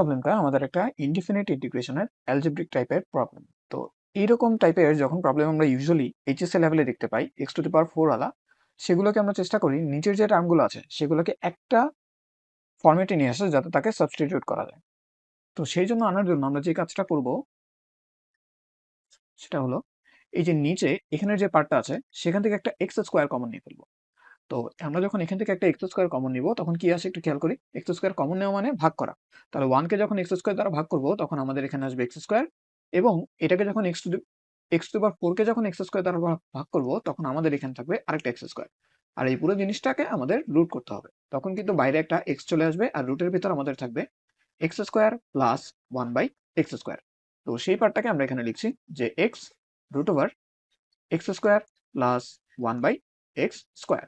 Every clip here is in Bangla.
প্রবলেমটা আমাদের একটা ইনডিফিনিট ইন্টিগ্রেশনের অ্যালজেব্রিক টাইপের প্রবলেম। তো এইরকম টাইপের যখন প্রবলেম আমরা ইউজুয়ালি এইচএসএ লেভেলে দেখতে পাই এক্স টু দি পাওয়ার 4 আলা, সেগুলোকে আমরা চেষ্টা করি নিচের যে টার্মগুলো আছে সেগুলোকে একটা ফর্মেটে নিয়ে আসা যাতে তাকে সাবস্টিটিউট করা যায়। তো সেই জন্য আনার জন্য আমরা যে কাজটা করব সেটা হলো এই যে নিচে এখানের যে পার্টটা আছে সেখান থেকে একটা এক্স স্কোয়ার কমন নিয়ে ফেলবো। তো আমরা যখন এখান থেকে একটা এক্স স্কোয়ার কমন নিব তখন কি আসে একটু খেয়াল করি, এক্স স্কোয়ার কমন নেওয়া মানে ভাগ করা। তাহলে 1 কে যখন এক্স স্কোয়ার দ্বারা ভাগ করব তখন আমাদের এখানে আসবে এক্স স্কোয়ার, এবং এটাকে যখন এক্স টু পাওয়ার 4 কে যখন এক্স স্কোয়ার দ্বারা ভাগ করব তখন আমাদের এখানে থাকবে আরেকটা এক্স স্কোয়ার। আর এই পুরো জিনিসটাকে আমাদের রুট করতে হবে, তখন কিন্তু বাইরে একটা এক্স চলে আসবে আর রুটের ভিতর আমাদের থাকবে এক্স স্কোয়ার প্লাস 1/এক্স স্কোয়ার। তো সেই পার্টটাকে আমরা এখানে লিখছি যে x root over x square plus 1/এক্স স্কোয়ার।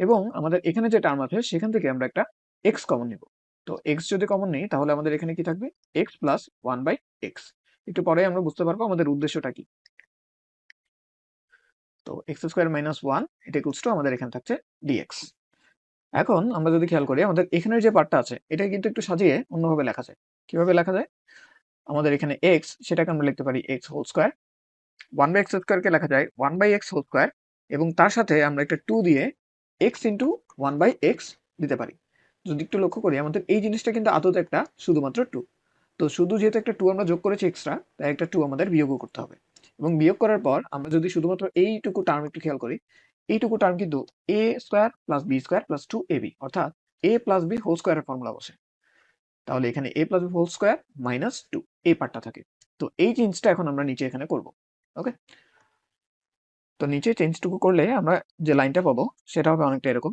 এবং আমাদের এখানে যে টার্ম আছে সেখান থেকে আমরা একটা এক্স কমন নিব। তো এক্স যদি কমন নেই তাহলে আমাদের এখানে কি থাকবে এক্স প্লাস 1/এক্স। একটু পরে আমরা বুঝতে পারবো আমাদের উদ্দেশ্যটা কি। তো এক্স স্কোয়ার মাইনাস 1 এটা ইকুয়ালস টু আমাদের এখানে থাকছে ডিএক্স। এখন আমরা যদি খেয়াল করি আমাদের এখানের যে পার্টটা আছে এটা কিন্তু একটু সাজিয়ে অন্যভাবে লেখা যায়। কিভাবে লেখা যায়? আমাদের এখানে এক্স সেটাকে আমরা লিখতে পারি এক্স হোল স্কোয়ার। 1/এক্স স্কোয়ারকে লেখা যায় 1/এক্স হোল স্কোয়ার, এবং তার সাথে আমরা একটা 2 দিয়ে এক্স ইন্টু 1/এক্স দিতে পারি। যদি একটু লক্ষ্য করি আমাদের এই জিনিসটা কিন্তু আদতে একটা শুধুমাত্র 2। তো শুধু যেহেতু একটা 2 আমরা যোগ করেছি এক্সট্রা, তাই একটা 2 আমাদের বিয়োগও করতে হবে। এবং বিয়োগ করার পর আমরা যদি শুধুমাত্র এইটুকু টার্ম একটু খেয়াল করি, এইটুকু টার্ম কিন্তু a square plus b square plus 2ab, অর্থাৎ এ প্লাস বি হোল স্কোয়ারের ফর্মুলা বসে। তাহলে এখানে a plus b whole square minus 2 এই পার্টটা থাকে। তো এই জিনিসটা এখন আমরা নিচে এখানে করব। ওকে, তো নিচে চেঞ্জটুকু করলে আমরা যে লাইনটা পাবো সেটা হবে অনেকটা এরকম,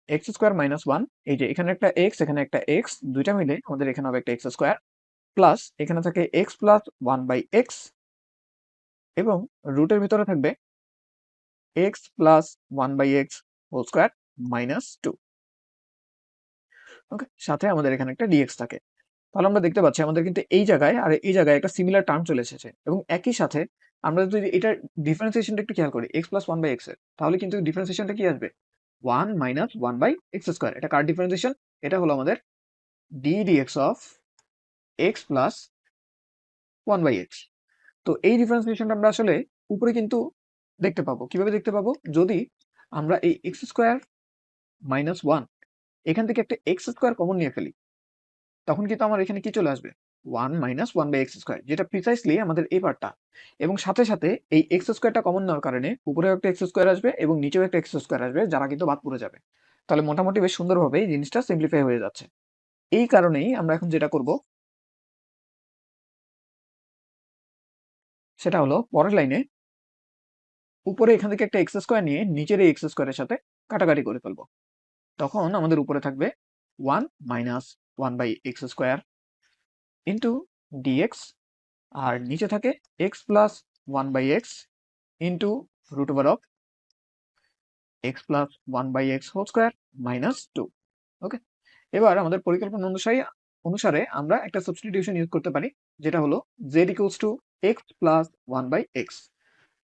এক্স স্কোয়ার মাইনাস 1, এই যে এখানে একটা এক্স এখানে একটা এক্স দুইটা মিলে আমাদের এখানে হবে একটা এক্স স্কোয়ার, প্লাস এখানে থাকে এক্স প্লাস 1/এক্স, এবং রুটের ভিতরে থাকবে এক্স প্লাস 1/এক্স হোল স্কোয়ার মাইনাস 2। ওকে, সাথে আমাদের এখানে একটা ডিএক্স থাকে। তাহলে আমরা দেখতে পাচ্ছি আমাদের কিন্তু এই জায়গায় আর এই জায়গায় একটা সিমিলার টার্ম চলে এসেছে, এবং একই সাথে আমরা যদি এটার ডিফারেন্সিয়েশনটা একটু খেয়াল করি এক্স প্লাস 1/এক্স এর, তাহলে কিন্তু ডিফারেন্সিয়েশনটা কি আসবে 1 মাইনাস 1/এক্স স্কোয়ার। এটা কার ডিফারেন্সিয়েশন? এটা হলো আমাদের d dx of x plus 1/এক্স। তো এই ডিফারেন্সিয়েশনটা আমরা আসলে উপরে কিন্তু দেখতে পাবো। কিভাবে দেখতে পাবো? যদি আমরা এই এক্স স্কোয়ার মাইনাস 1 এখান থেকে একটা এক্স স্কোয়ার কমন নিয়ে ফেলি, তখন কিন্তু আমার এখানে কি চলে আসবে 1 মাইনাস 1/এক্স স্কোয়ার, যেটা প্রিসাইসলি আমাদের এই পার্টটা। এবং সাথে সাথে এই এক্স স্কোয়ারটা কমন নেওয়ার কারণে উপরেও একটা এক্স স্কোয়ার আসবে এবং নিচেও একটা এক্স স্কোয়ার আসবে, যারা কিন্তু বাদ পড়ে যাবে। তাহলে মোটামুটি বেশ সুন্দরভাবে এই জিনিসটা সিম্পলিফাই হয়ে যাচ্ছে। এই কারণেই আমরা এখন যেটা করব সেটা হলো পরের লাইনে উপরে এখান থেকে একটা এক্স স্কোয়ার নিয়ে নিচের এই এক্স স্কোয়ারের সাথে কাটাকাটি করে ফেলবো। তখন আমাদের উপরে থাকবে 1 মাইনাস 1/এক্স স্কোয়ার ইন্টু ডিএক্স, আর নিচে থাকে এক্স প্লাস 1/এক্স into root over of x plus 1/এক্স হোল স্কোয়ার মাইনাস 2। ওকে, এবার আমাদের পরিকল্পনা অনুসারে আমরা একটা সাবস্টিটিউশন ইউজ করতে পারি, যেটা হলো Z equals to x plus 1/এক্স।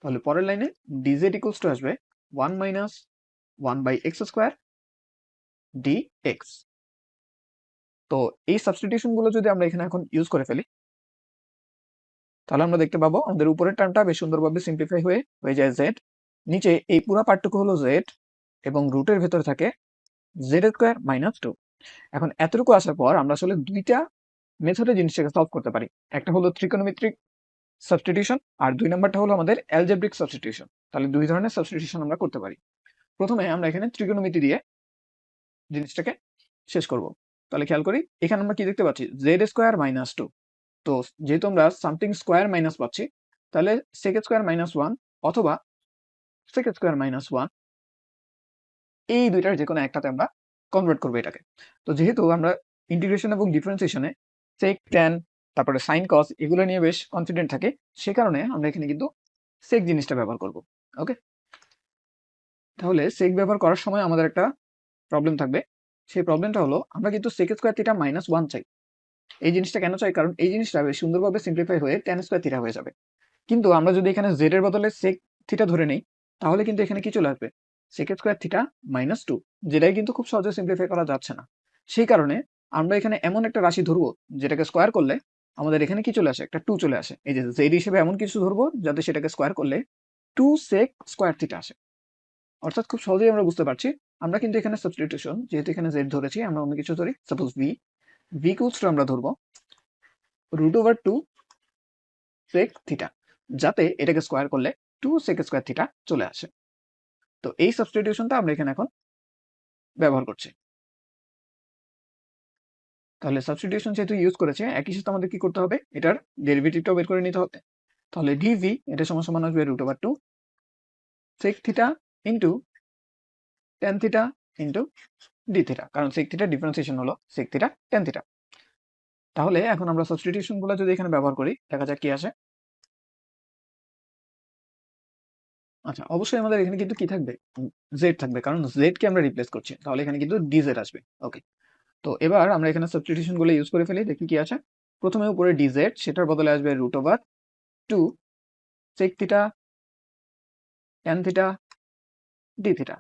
তাহলে পরের লাইনে ডিজেড ইকুয়ালস টু আসবে 1 মাইনাস 1/এক্স স্কোয়ার ডিএক্স। তো এই সাবস্টিটিউশন গুলো যদি আমরা এখানে এখন ইউজ করে ফেলি, তাহলে আমরা দেখতে পাবো আমাদের উপরের টার্মটা বেশ সুন্দরভাবে সিম্পলিফাই হয়ে যায় জেড। নিচে এই পুরো পার্টটুকু হলো জেড, এবং রুটের ভেতরে থাকে জেড স্কোয়ার মাইনাস 2। এখন এতটুকু আসার পর আমরা আসলে দুইটা মেথডে জিনিসটাকে সলভ করতে পারি। একটা হলো ত্রিকোণমিতিক সাবস্টিটিউশন, আর দুই নাম্বারটা হলো আমাদের অ্যালজেব্রিক সাবস্টিটিউশন। তাহলে দুই ধরনের সাবস্টিটিউশন আমরা করতে পারি। প্রথমে আমরা এখানে ত্রিকোণমিতি দিয়ে জিনিসটাকে শেষ করব। তাহলে খেয়াল করি এখানে আমরা কি দেখতে পাচ্ছি জেড স্কোয়ার মাইনাস 2। তো যেহেতু আমরা সামথিং স্কোয়ার মাইনাস পাচ্ছি, তাহলে সেক স্কোয়ার মাইনাস 1 অথবা সেক স্কোয়ার মাইনাস 1, এই দুইটার যে কোনো একটাতে আমরা কনভার্ট করবো এটাকে। তো যেহেতু আমরা ইন্টিগ্রেশন এবং ডিফারেন্সিয়েশনে সেক ট্যান তারপরে সাইন কস এগুলো নিয়ে বেশ কনফিডেন্ট থাকে, সে কারণে আমরা এখানে কিন্তু সেক জিনিসটা ব্যবহার করব। ওকে, তাহলে সেক ব্যবহার করার সময় আমাদের একটা প্রবলেম থাকবে। সেই প্রবলেমটা হলো আমরা কিন্তু সেক স্কোয়ার থিটা মাইনাস 1 চাই। এই জিনিসটা কেন চাই? কারণ এই জিনিসটা বেশ সুন্দরভাবে সিম্পলিফাই হয়ে ট্যান স্কোয়ার থিটা হয়ে যাবে। কিন্তু আমরা যদি এখানে জেড এর বদলে সেক থিটা ধরে নেই, তাহলে কিন্তু এখানে কি চলে আসবে সেক স্কোয়ার থিটা মাইনাস 2, যেটাই কিন্তু খুব সহজে সিম্পলিফাই করা যাচ্ছে না। সেই কারণে আমরা এখানে এমন একটা রাশি ধরবো যেটাকে স্কোয়ার করলে আমাদের এখানে কি চলে আসে, একটা 2 চলে আসে। এই যে জেড হিসেবে এমন কিছু ধরবো যাতে সেটাকে স্কোয়ার করলে 2 sec স্কোয়ার থিটা আসে। অর্থাৎ খুব সহজেই আমরা বুঝতে পারছি, আমরা কিন্তু এখানে সাবস্টিটিউশন, যেহেতু এখানে জেড ধরেছি, আমরা অন্য কিছু ধরি, সাপোজ ভি ইকুয়ালস টু আমরা ধরবো √2 sec থিটা, যাতে এটাকে স্কোয়ার করলে 2 sec স্কোয়ার থিটা চলে আসে। তো এই সাবস্টিটিউশনটা আমরা এখানে এখন ব্যবহার করছি। তাহলে সাবস্টিটিউশন যেহেতু ইউজ করেছে, একই সাথে আমাদের কি করতে হবে, এটার ডেরিভেটিভটাও বের করে নিতে হবে। তাহলে ডিভি এটা সমান আসবে √2 sec theta into tan theta into D theta, কারণ sec থিটা ডিফারেন্সিয়েশন হলো sec থিটা tan থিটা। তাহলে এখন আমরা সাবস্টিটিউশন গুলো যদি এখানে ব্যবহার করি, দেখা যাক কি আসে। আচ্ছা, অবশ্যই আমাদের এখানে কিন্তু কি থাকবে, জেড থাকবে, কারণ জেড কে আমরা রিপ্লেস করছি, তাহলে এখানে কিন্তু ডিজেড আসবে। ওকে, তো এবার আমরা এখানে সাবস্টিটিউশন গুলো ইউজ করে ফেলি, দেখি কি আছে। প্রথমে উপরে ডিজেড, সেটার বদলে আসবে √2 sec theta tan theta d theta,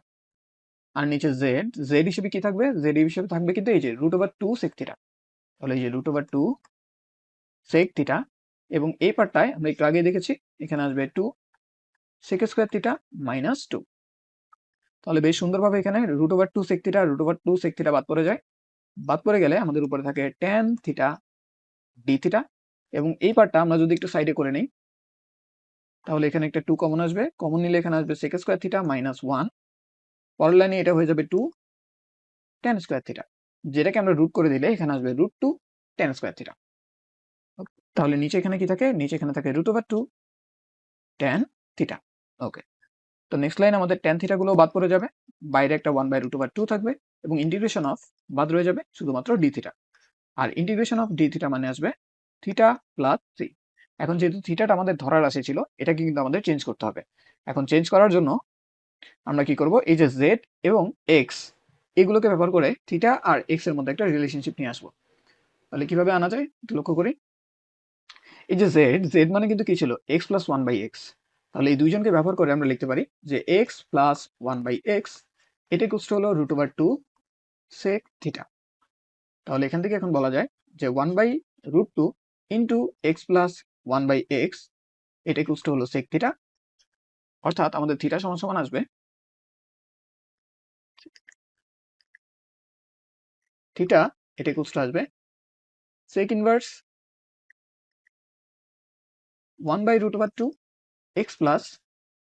আর নিচে জেড, জেড হিসেবে কি থাকবে, জেড হিসেবে থাকবে কিন্তু এই যে √2 sec থিটা। তাহলে এই যে √2 sec থিটা, এবং এই পার্টটায় আমরা একটু আগে দেখেছি, এখানে আসবে 2 sec স্কোয়ার থিটা -2। তাহলে বেশ সুন্দরভাবে এখানে √2 sec থিটা √2 sec থিটা বাদ পড়ে যায়। বাদ পড়ে গেলে আমাদের উপরে থাকে tan থিটা ডি থিটা, এবং এই পার্টটা আমরা যদি একটু সাইডে করে নেই, তাহলে এখানে একটা 2 কমন আসবে, কমন নিলে এখানে আসবে sec স্কোয়ার থিটা -1, পরের লাইনে এটা হয়ে যাবে 2 tan স্কোয়ার থিটা, যেটাকে আমরা রুট করে দিলে এখানে আসবে √2 tan স্কোয়ার থিটা। তাহলে নিচে এখানে কি থাকে, নিচে এখানে থাকে √2 tan থিটা। ওকে, তো নেক্সট লাইন আমাদের tan থিটা গুলো বাদ পড়ে যাবে, বাইরে একটা 1/√2 থাকবে, এবং ইন্টিগ্রেশন অফ বাদ রয়ে যাবে শুধুমাত্র ডি থিটা, আর ইন্টিগ্রেশন অফ ডি থিটা মানে আসবে থিটা প্লাস 3। এখন যেহেতু থিটাটা আমাদের ধরার রাশি ছিল, এটাকে কিন্তু আমাদের চেঞ্জ করতে হবে। এখন চেঞ্জ করার জন্য আমরা কি করব, এই যে জেড এবং এক্স, এগুলোকে ব্যবহার করে থিটা আর এক্স এর মধ্যে একটা রিলেশনশিপ নিয়ে আসবো। তাহলে কিভাবে আনা যায় একটু লক্ষ্য করি। এই যে জেড, জেড মানে কিন্তু কি ছিল, এক্স প্লাস 1/x। তাহলে এই দুইজনকে ব্যবহার করে আমরা লিখতে পারি যে এক্স প্লাস 1/x, এটা ইকুয়ালস টু হলো √2 sec থিটা। তাহলে এখান থেকে এখন বলা যায় যে 1/√2 ইন্টু এক্স প্লাস 1/x, এটা ইকুয়ালস টু হলো sec থিটা। অর্থাৎ আমাদের থিটা সমান সমান আসবে থিটা, এটা ইকুয়ালস টু আসবে sec inverse 1/√2 x plus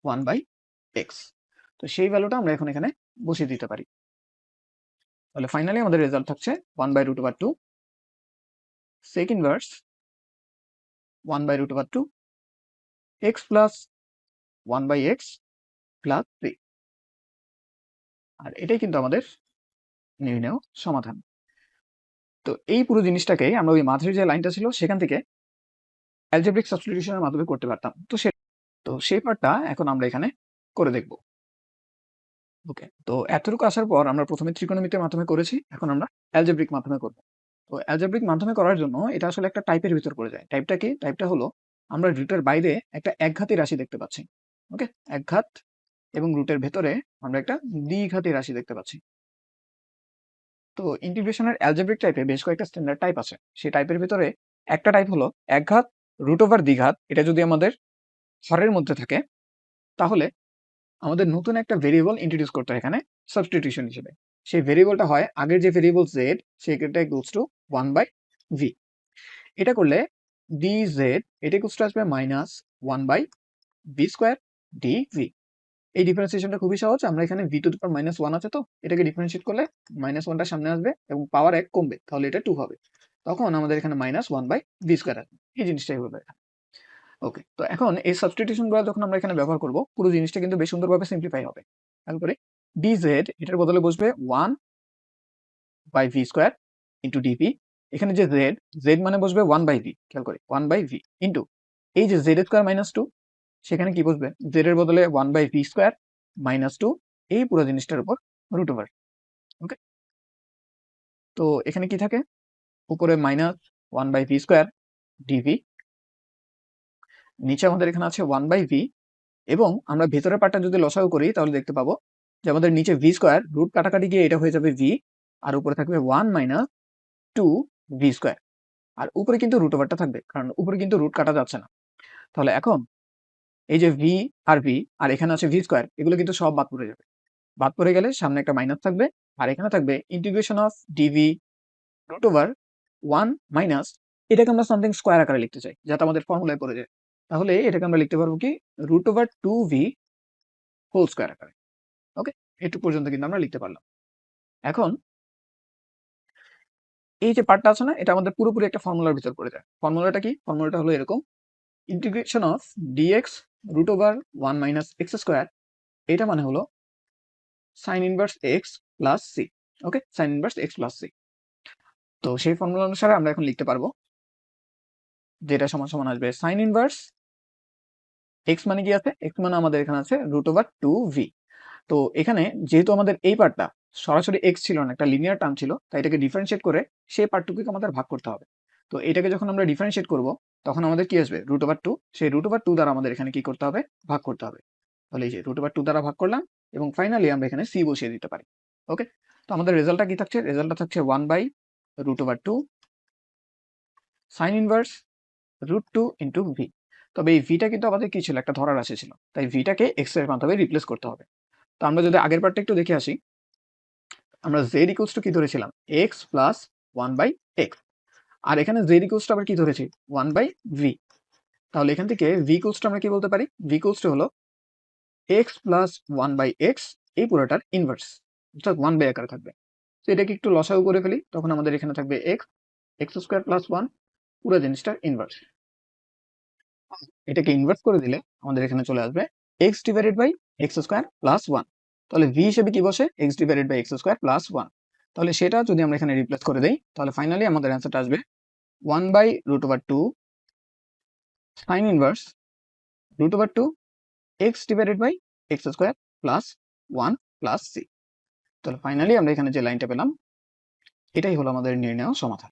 1/x। তো সেই ভ্যালুটা আমরা এখন এখানে বসিয়ে দিতে পারি। তাহলে ফাইনালি আমাদের রেজাল্ট থাকছে 1/√2 sec inverse 1/√2 x plus 1/x plus 3। আর এটাই কিন্তু আমাদের নির্ণেয় সমাধান। তো এই পুরো জিনিসটাকে আমরা ওই মাঝের যে লাইনটা ছিল সেখান থেকে অ্যালজেব্রিক সাবস্টিটিউশনের মাধ্যমে করতে পারতাম। তো সেই পার্টটা এখন আমরা এখানে করে দেখব। ওকে, তো এতটুকু আসার পর আমরা প্রথমে ত্রিকোণমিতির মাধ্যমে করেছি, এখন আমরা অ্যালজেব্রিক মাধ্যমে করব। তো অ্যালজেব্রিক মাধ্যমে করার জন্য এটা আসলে একটা টাইপের ভিতর পড়ে যায়। টাইপটা কি? টাইপটা হলো আমরা রুটের বাইরে একটা একঘাতী রাশি দেখতে পাচ্ছি। ওকে, একঘাত, এবং রুটের ভেতরে আমরা একটা দ্বিঘাতী রাশি দেখতে পাচ্ছি। তো ইন্টিগ্রেশনের অ্যালজেব্রিক টাইপে বেশ কয়েকটা স্ট্যান্ডার্ড টাইপ আছে। সেই টাইপের ভিতরে একটা টাইপ হলো একঘাত রুট ওভার দ্বিঘাত। এটা যদি আমাদের হরের মধ্যে থাকে, তাহলে আমাদের নতুন একটা ভেরিয়েবল ইন্ট্রোডিউস করতে হয় এখানে সাবস্টিটিউশন হিসেবে। সেই ভেরিয়েবলটা হয় আগের যে ভেরিয়েবল জেড, সেটা ইকুয়ালস টু 1/v। এটা করলে dz, এটা ইকুয়ালস টু আসবে -1/v স্কোয়ার dv। এই ডিফারেন্সিয়েশনটা খুবই সহজ। আমরা এখানে v টু দি পাওয়ার -1 আছে, তো এটাকে ডিফারেন্সিয়েট করলে -1টা সামনে আসবে এবং পাওয়ার 1 কমবে, তাহলে এটা 2 হবে। তখন আমাদের এখানে -1/v স্কোয়ার আসবে। এই জিনিসটাই হবে। ওকে, তো এখন এই সাবস্টিটিউশন গুলো যখন আমরা এখানে ব্যবহার করব, পুরো জিনিসটা কিন্তু বেশ সুন্দরভাবে সিম্পলিফাই হবে। তারপরে dz, এটার বদলে বসবে 1/v স্কোয়ার ইন্টু dv। এখানে যে z, z মানে বসবে 1/v, খেয়াল করে 1/v ইন্টু এই যে z স্কোয়ার -2, সেখানে কি বসবে, z এর বদলে 1/v স্কোয়ার -2, এই পুরো জিনিসটার উপর রুট ওভার। ওকে, তো এখানে কি থাকে, উপরে -1/v স্কোয়ার dv, নিচে আমাদের এখানে আছে 1/v, এবং আমরা ভেতরের পার্টটা যদি লসাগু করি তাহলে দেখতে পাবো যে আমাদের নিচে ভি স্কোয়ার, রুট কাটাকাটি গিয়ে এটা হয়ে যাবে ভি, আর উপরে থাকবে 1 - টু ভি স্কোয়ার, আর উপরে কিন্তু রুট ওভারটা থাকবে, কারণ উপরে কিন্তু রুট কাটা যাচ্ছে না। তাহলে এখন এই যে ভি আর ভি আর এখানে আছে ভি স্কোয়ার, এগুলো কিন্তু সব বাদ পড়ে যাবে। বাদ পড়ে গেলে সামনে একটা মাইনাস থাকবে, আর এখানে থাকবে integration of dv root over one minus, এটাকে আমরা সামথিং স্কোয়ার আকারে লিখতে চাই যাতে আমাদের ফর্মুলায় পড়ে যায়। তাহলে এটাকে আমরা লিখতে পারবো কি root over two v whole square আকারে। ওকে, এটুকু পর্যন্ত কিন্তু আমরা লিখতে পারলাম। এখন এই যে পার্টটা আছে না, এটা আমাদের পুরোপুরি একটা ফর্মুলার ভিতর পড়ে যায়। ফর্মুলাটা কি? ফর্মুলাটা হলো এরকম, integration of dx root over one minus x square, এটা মানে হলো sine inverse x plus c. Okay, sine inverse x plus c. তো সেই ফর্মুলা অনুসারে আমরা এখন লিখতে পারবো যেটা সমান সমান আসবে সাইন ইনভার্স এক্স মানে কি আছে, এক্স মানে আমাদের এখানে আছে রুট ওভার টু ভি। তো এখানে যেহেতু আমাদের এই পার্টটা সরাসরি এক্স ছিল না, একটা লিনিয়ার টার্ম ছিল, তাই এটাকে ডিফারেন্সিয়েট করে সেই পার্টটুকুকে আমাদের ভাগ করতে হবে। তো এটাকে যখন আমরা ডিফারেন্সিয়েট করব তখন আমাদের কি আসবে রুট ওভার টু, সেই রুট ওভার টু দ্বারা আমাদের এখানে কি করতে হবে, ভাগ করতে হবে। তাহলে এই যে রুট ওভার টু দ্বারা ভাগ করলাম এবং ফাইনালি আমরা এখানে সি বসিয়ে দিতে পারি। ওকে, তো আমাদের রেজাল্টটা কি থাকছে, রেজাল্টটা থাকছে one by root over two sine inverse root two into v. তবে এই ভিটা কিন্তু আমাদের কি ছিল, একটা ধরার রাশি ছিল, তাই ভিটাকে এক্স এর মাধ্যমে রিপ্লেস করতে হবে। তো আমরা যদি আগের পার্টটা একটু দেখে আসি, আমরা জেড ইকুয়ালস টু কি ধরেছিলাম, x plus one by x, আর এখানে জেড ইকুয়ালস টু আবার কি ধরেছি, ওয়ান বাই ভি। তাহলে এখান থেকে ভি ইকুয়ালস টু আমরা কি বলতে পারি, ভি ইকুয়ালস টু হলো x plus one by x, এই পুরোটার ইনভার্স, অর্থাৎ ওয়ান বাই আকারে থাকবে। তো এটাকে একটু লসাগু করে ফেলি, তখন আমাদের এখানে থাকবে x, x square plus one, পুরো জিনিসটার ইনভার্স। এটাকে ইনভার্স করে দিলে আমাদের এখানে চলে আসবে x divided by x square plus one. তাহলে ভি হিসেবে কি বসে, x divided by x square plus one. তাহলে সেটা যদি আমরা এখানে রিপ্লেস করে দেই, তাহলে ফাইনালি আমাদের অ্যান্সারটা আসবে one by root over two sine inverse root over two x divided by x square plus one plus c. তাহলে ফাইনালি আমরা এখানে যে লাইনটা পেলাম, এটাই হলো আমাদের নির্ণয় সমাধান।